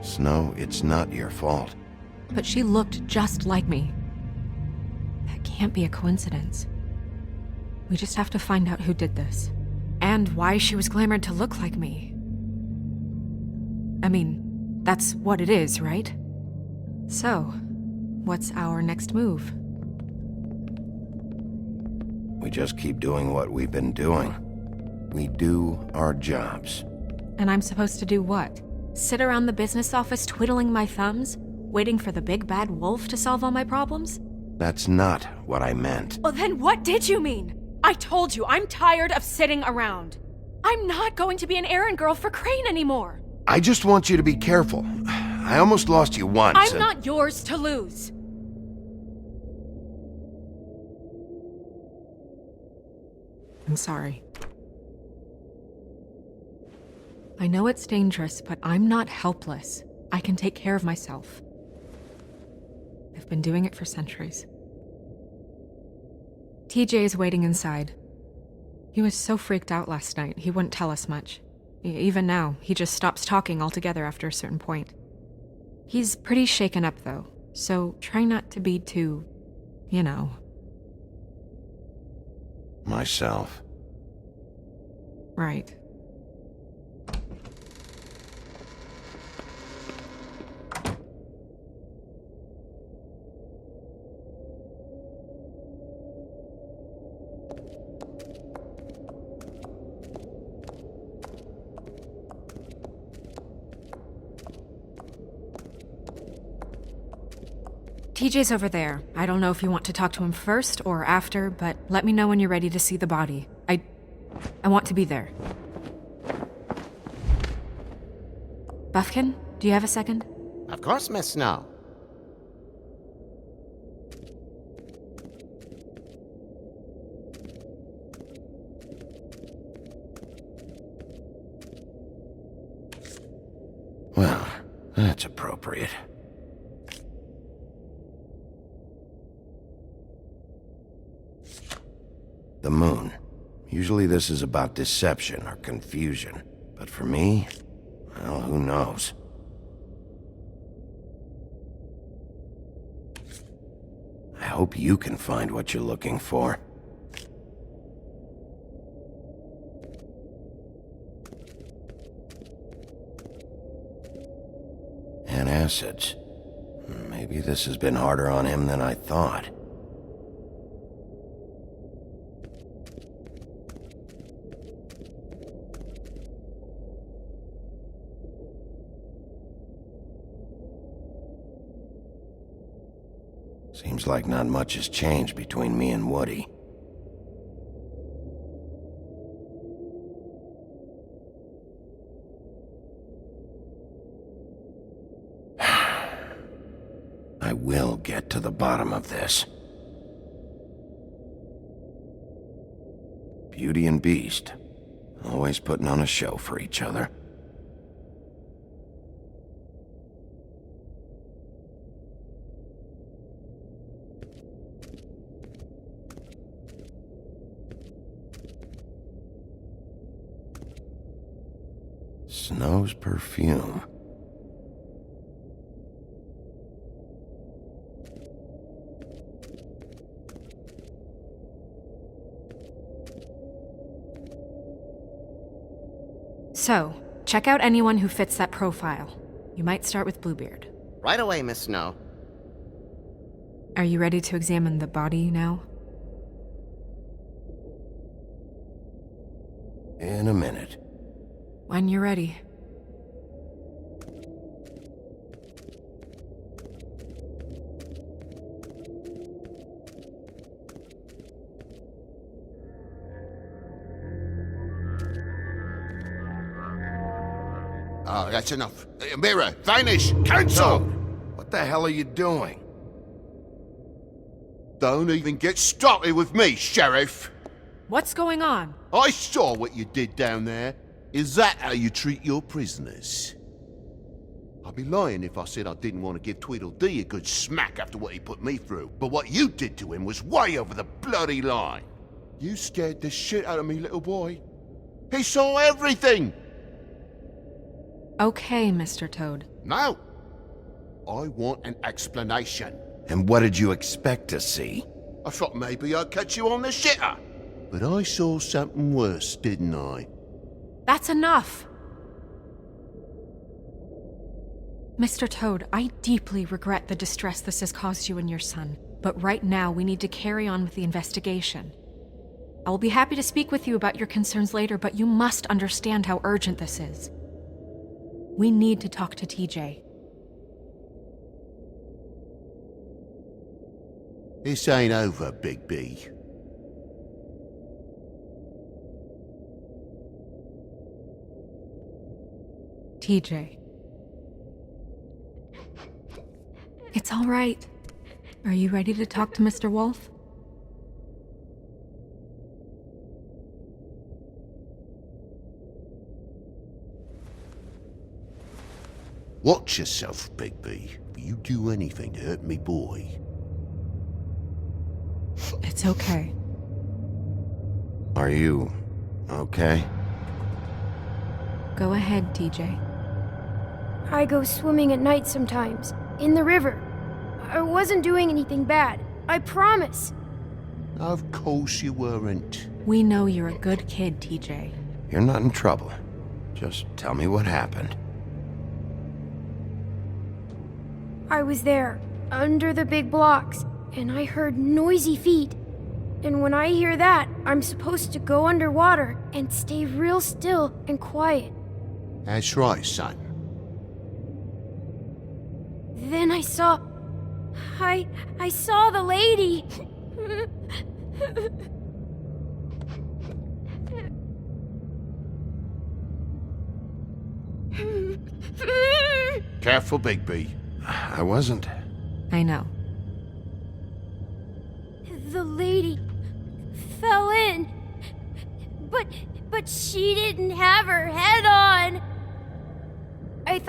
Snow, it's not your fault. But she looked just like me. That can't be a coincidence. We just have to find out who did this. And why she was glamored to look like me. I mean, that's what it is, right? So, what's our next move? We just keep doing what we've been doing. We do our jobs. And I'm supposed to do what? Sit around the business office twiddling my thumbs, waiting for the big bad wolf to solve all my problems? That's not what I meant. Well, then what did you mean? I told you, I'm tired of sitting around. I'm not going to be an errand girl for Crane anymore. I just want you to be careful. I almost lost you once. I'm not yours to lose. I'm sorry. I know it's dangerous, but I'm not helpless. I can take care of myself. I've been doing it for centuries. TJ is waiting inside. He was so freaked out last night, he wouldn't tell us much. Even now, he just stops talking altogether after a certain point. He's pretty shaken up, though, so try not to be too, you know. Myself. Right. TJ's over there. I don't know if you want to talk to him first or after, but let me know when you're ready to see the body. I want to be there. Buffkin, do you have a second? Of course, Miss Snow. Well, that's appropriate. The moon. Usually this is about deception or confusion. But for me, well, who knows? I hope you can find what you're looking for. Antacids. Maybe this has been harder on him than I thought. Seems like not much has changed between me and Woody. I will get to the bottom of this. Beauty and Beast, always putting on a show for each other. Snow's perfume. So, check out anyone who fits that profile. You might start with Bluebeard. Right away, Miss Snow. Are you ready to examine the body now? In a minute. When you're ready. Oh, that's enough. Mirror, vanish, cancel! What the hell are you doing? Don't even get started with me, Sheriff. What's going on? I saw what you did down there. Is that how you treat your prisoners? I'd be lying if I said I didn't want to give Tweedledee a good smack after what he put me through. But what you did to him was way over the bloody line. You scared the shit out of me, little boy. He saw everything! Okay, Mr. Toad. Now, I want an explanation. And what did you expect to see? I thought maybe I'd catch you on the shitter. But I saw something worse, didn't I? That's enough! Mr. Toad, I deeply regret the distress this has caused you and your son, but right now we need to carry on with the investigation. I will be happy to speak with you about your concerns later, but you must understand how urgent this is. We need to talk to TJ. This ain't over, Big B. TJ. It's all right. Are you ready to talk to Mr. Wolf? Watch yourself, Big B. If you do anything to hurt me boy. It's okay. Are you okay? Go ahead, TJ. I go swimming at night sometimes, in the river. I wasn't doing anything bad, I promise. Of course you weren't. We know you're a good kid, TJ. You're not in trouble. Just tell me what happened. I was there, under the big blocks, and I heard noisy feet. And when I hear that, I'm supposed to go underwater and stay real still and quiet. That's right, son. Then I saw the lady. Careful, Big B. I wasn't. I know. The lady fell in. But she didn't have her head on. I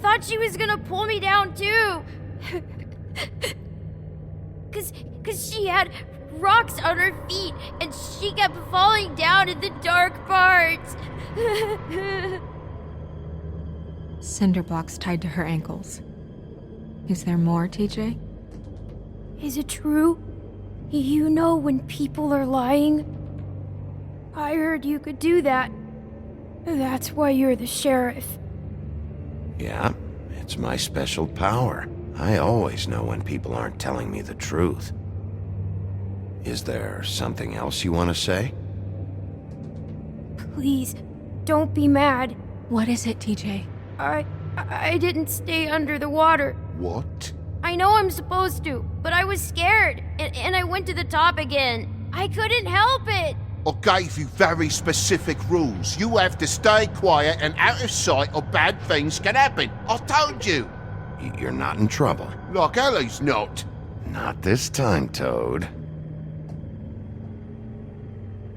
thought she was gonna pull me down too. Cause she had rocks on her feet and she kept falling down in the dark parts. Cinder blocks tied to her ankles. Is there more, TJ? Is it true? You know when people are lying? I heard you could do that. That's why you're the sheriff. Yeah, it's my special power. I always know when people aren't telling me the truth. Is there something else you want to say? Please, don't be mad. What is it, TJ? I didn't stay under the water. What? I know I'm supposed to, but I was scared, and I went to the top again. I couldn't help it. I gave you very specific rules. You have to stay quiet and out of sight or bad things can happen. I told you. You're not in trouble. Like Ellie's not. Not this time, Toad.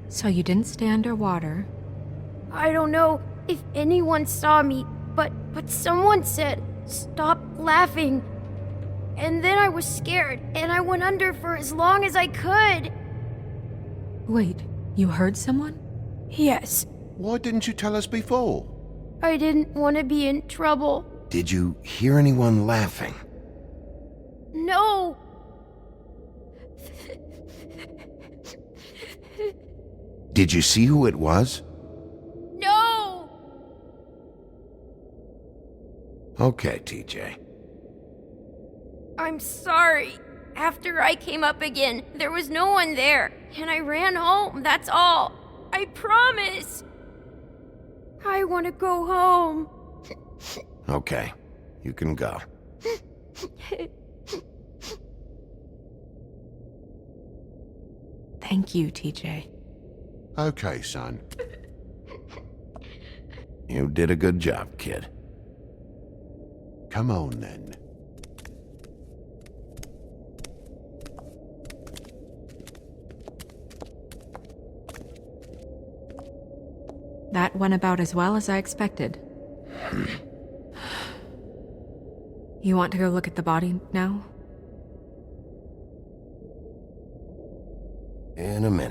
So you didn't stay underwater. I don't know if anyone saw me, but someone said, "Stop laughing." And then I was scared, and I went under for as long as I could. Wait, you heard someone? Yes, Why didn't you tell us before? I didn't want to be in trouble. Did you hear anyone laughing? No! Did you see who it was? No! Okay, TJ. I'm sorry. After I came up again, there was no one there, and I ran home, that's all. I promise. I want to go home. Okay, you can go. Thank you, TJ. Okay, son. You did a good job, kid. Come on, then. That went about as well as I expected. You want to go look at the body now? In a minute.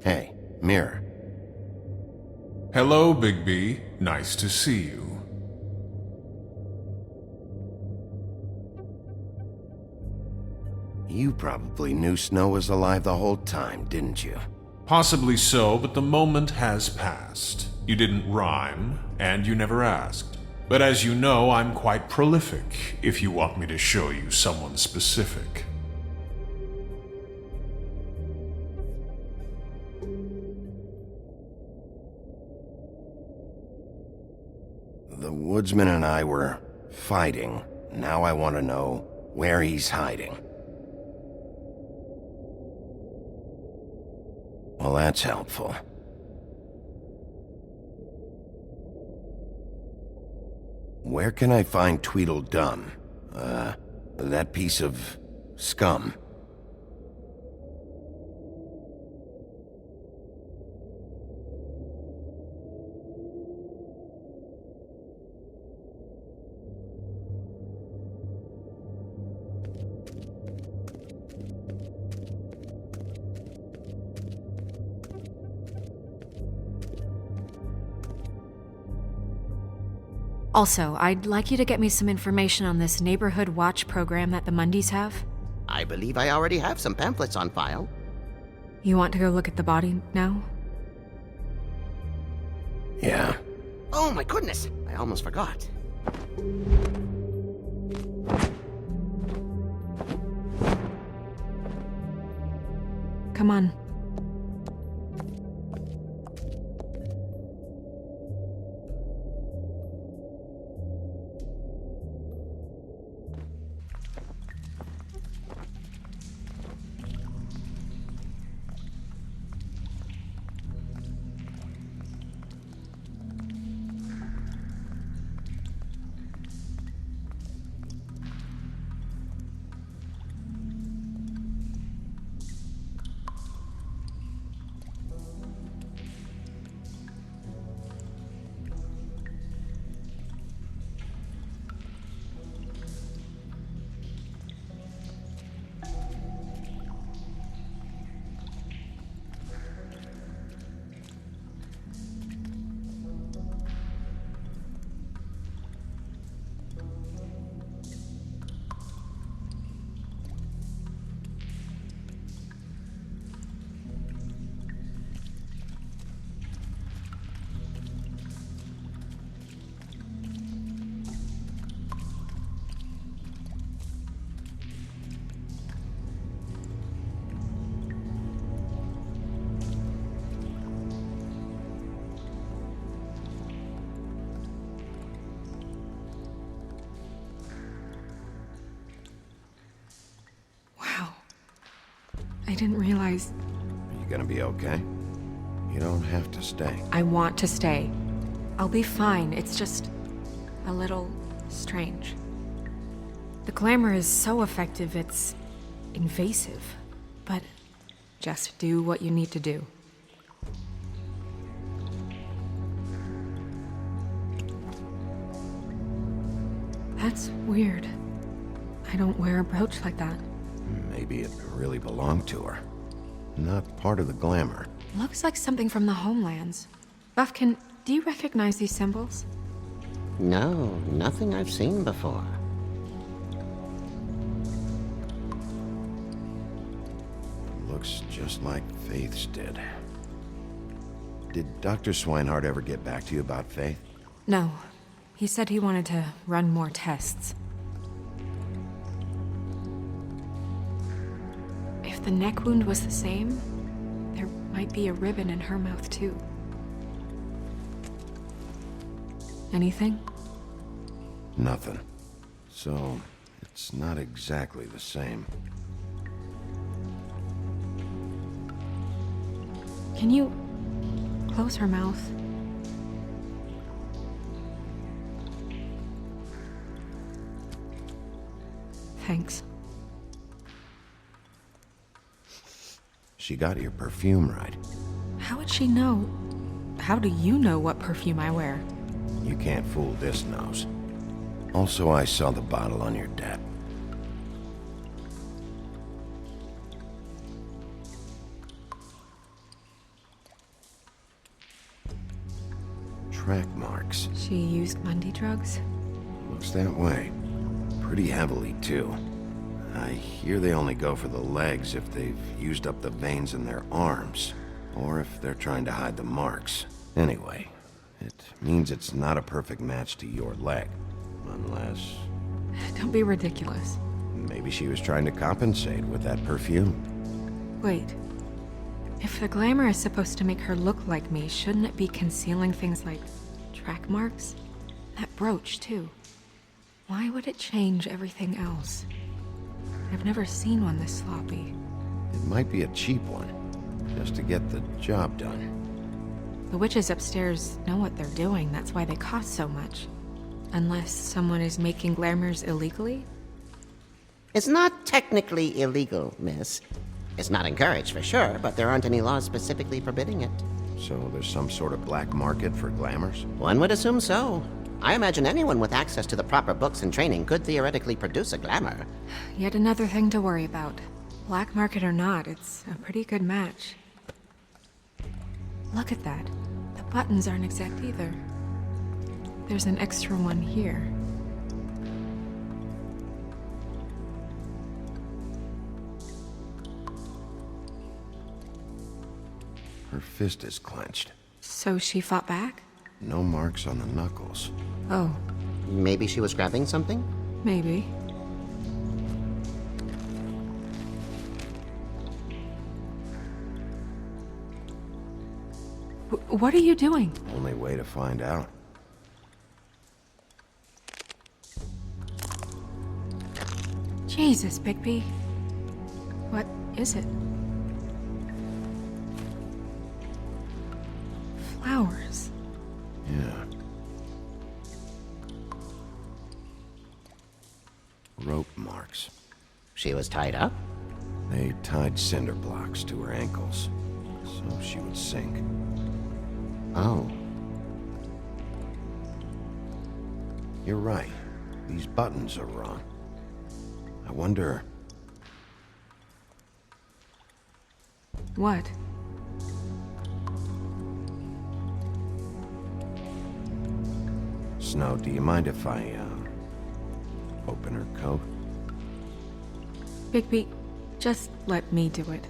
Hey, Mirror. Hello, Bigby. Nice to see you. You probably knew Snow was alive the whole time, didn't you? Possibly so, but the moment has passed. You didn't rhyme, and you never asked. But as you know, I'm quite prolific, if you want me to show you someone specific. The woodsman and I were fighting. Now I want to know where he's hiding. Well, that's helpful. Where can I find Tweedledum? That piece of scum. Also, I'd like you to get me some information on this neighborhood watch program that the Mundys have. I believe I already have some pamphlets on file. You want to go look at the body now? Yeah. Oh my goodness, I almost forgot. Come on. I didn't realize... Are you gonna be okay? You don't have to stay. I want to stay. I'll be fine. It's just a little strange. The glamour is so effective, it's invasive. But just do what you need to do. That's weird. I don't wear a brooch like that. Maybe it really belonged to her. Not part of the glamour. Looks like something from the homelands. Buffkin, do you recognize these symbols? No, nothing I've seen before. Looks just like Faith's did. Did Dr. Swinehart ever get back to you about Faith? No. He said he wanted to run more tests. If the neck wound was the same, there might be a ribbon in her mouth too. Anything? Nothing. So, it's not exactly the same. Can you close her mouth? Thanks. She got your perfume right. How would she know? How do you know what perfume I wear? You can't fool this nose. Also, I saw the bottle on your dad. Track marks. She used Mundy drugs? Looks that way. Pretty heavily, too. I hear they only go for the legs if they've used up the veins in their arms, or if they're trying to hide the marks. Anyway, it means it's not a perfect match to your leg. Unless... Don't be ridiculous. maybe she was trying to compensate with that perfume. Wait. If the glamour is supposed to make her look like me, shouldn't it be concealing things like track marks? That brooch, too. Why would it change everything else? I've never seen one this sloppy. It might be a cheap one, just to get the job done. The witches upstairs know what they're doing, that's why they cost so much. Unless someone is making glamours illegally? It's not technically illegal, miss. It's not encouraged for sure, but there aren't any laws specifically forbidding it. So there's some sort of black market for glamours? One would assume so. I imagine anyone with access to the proper books and training could theoretically produce a glamour. Yet another thing to worry about. Black market or not, it's a pretty good match. Look at that. The buttons aren't exact either. There's an extra one here. Her fist is clenched. So she fought back? No marks on the knuckles. Oh, Maybe she was grabbing something? maybe. What are you doing? Only way to find out. Jesus, Bigby. What is it? Flowers. Yeah. Rope marks. She was tied up? They tied cinder blocks to her ankles, so she would sink. Oh. You're right. These buttons are wrong. I wonder... What? Snow, do you mind if I, open her coat? Bigby, just let me do it.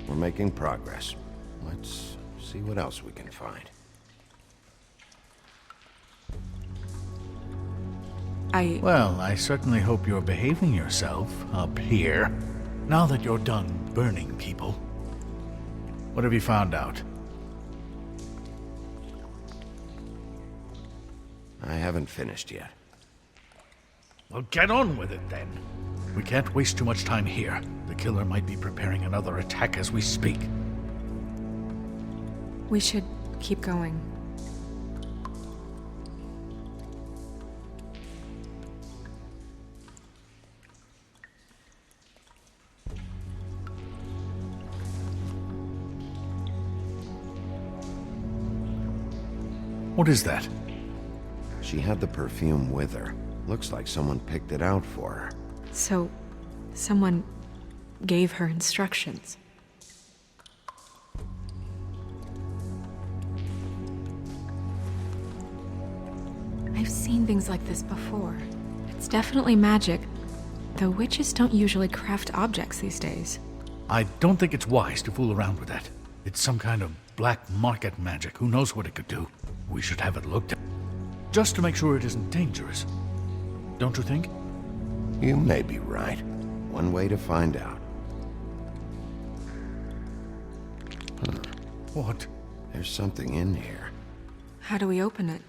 We're making progress. Let's see what else we can find. Well, I certainly hope you're behaving yourself up here, now that you're done burning people. What have you found out? I haven't finished yet. Well, get on with it then. We can't waste too much time here. The killer might be preparing another attack as we speak. We should keep going. What is that? She had the perfume with her. Looks like someone picked it out for her. So, someone gave her instructions. I've seen things like this before. It's definitely magic, though witches don't usually craft objects these days. I don't think it's wise to fool around with that. It's some kind of black market magic. Who knows what it could do? We should have it looked at. Just to make sure it isn't dangerous. Don't you think? You may be right. One way to find out. What? There's something in here. How do we open it?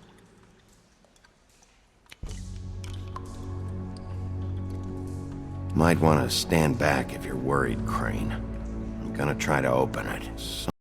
Might want to stand back if you're worried, Crane. I'm gonna try to open it.